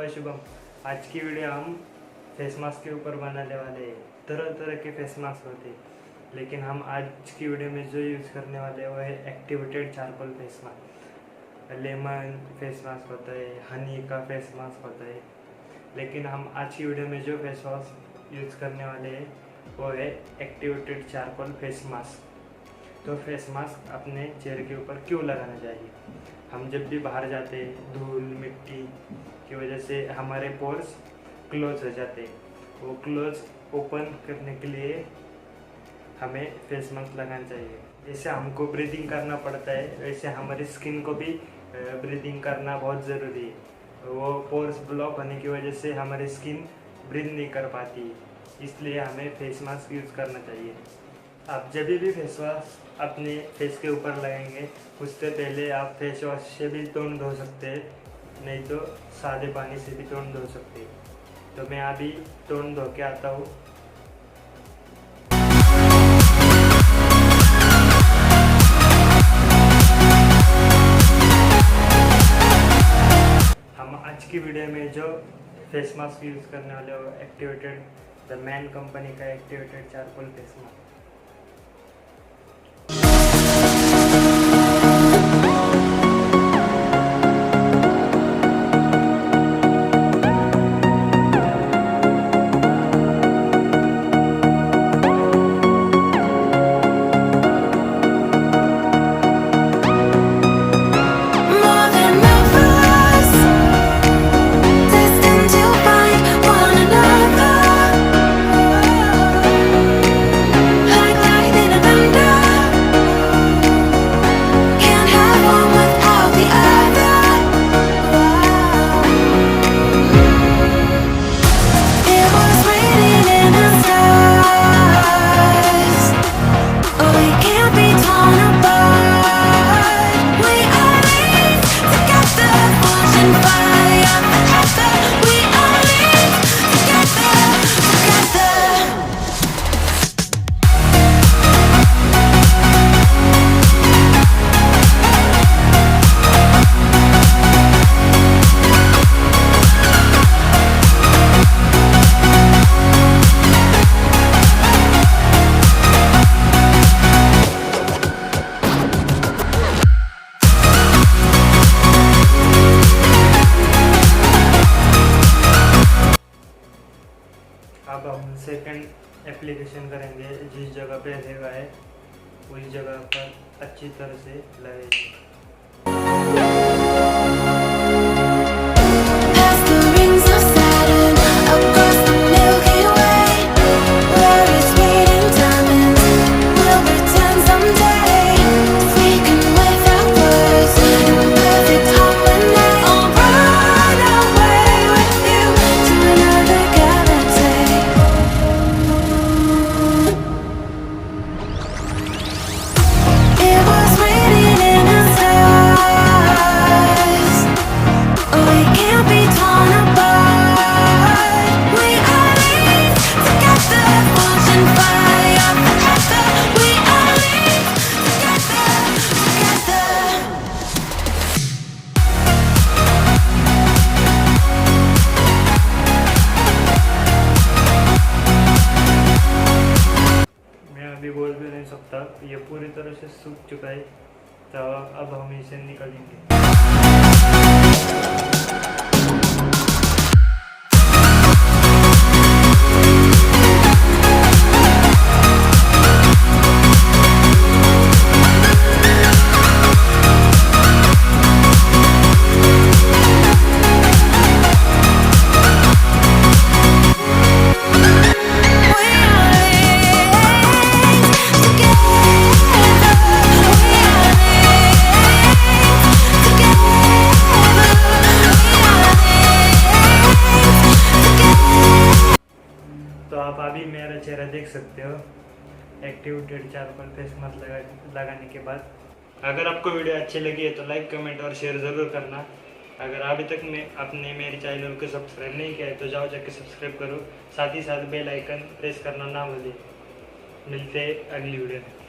मैं शुभम। आज की वीडियो हम फेस मास्क के ऊपर बनाने वाले हैं। तरह तरह के फेस मास्क होते हैं, लेकिन हम आज की वीडियो में जो यूज़ करने वाले हैं वो है activated charcoal face mask. Lemon face mask होता है, हनी का फेस मास्क होता है, लेकिन हम आज की वीडियो में जो फेस मास्क यूज़ करने वाले हैं वो है एक्टिवेटेड चारकोल फेस मास्क। तो फेस मास्क अपने चेहरे के ऊपर क्यों लगाना चाहिए? हम जब भी बाहर जाते हैं, धूल मिट्टी की वजह से हमारे पोर्स क्लोज हो जाते हैं। वो क्लोज ओपन करने के लिए हमें फेस मास्क लगाना चाहिए। जैसे हमको ब्रीदिंग करना पड़ता है, वैसे हमारी स्किन को भी ब्रीदिंग करना बहुत ज़रूरी है। वो पोर्स ब्लॉक होने की वजह से हमारी स्किन ब्रीथ नहीं कर पाती, इसलिए हमें फेस मास्क यूज़ करना चाहिए। आप जब भी फेस वॉश अपने फेस के ऊपर लगाएंगे उससे पहले आप फेस वॉश से भी तोड़ धो सकते हैं, नहीं तो सादे पानी से भी तोड़ धो सकते हैं। तो मैं अभी तोड़ धो के आता हूँ। हम आज की वीडियो में जो फेस मास्क यूज़ करने वाले हो एक्टिवेटेड द मैन कंपनी का एक्टिवेटेड चारकोल फेस मास्क। अब हम सेकंड एप्लीकेशन करेंगे। जिस जगह पे रहेगा है उस जगह पर अच्छी तरह से लगाएंगे। बोल भी नहीं सकता, ये पूरी तरह से सूख चुका है। तो अब हम इसे निकालेंगे। तो आप अभी मेरा चेहरा देख सकते हो एक्टिवेटेड चारकोल फेस मास्क लगाने के बाद। अगर आपको वीडियो अच्छी लगी है तो लाइक कमेंट और शेयर ज़रूर करना। अगर अभी तक आपने मेरे चैनल को सब्सक्राइब नहीं किया है तो जाओ जाके सब्सक्राइब करो, साथ ही साथ बेल आइकन प्रेस करना ना भूलिए। मिलते हैं अगली वीडियो में।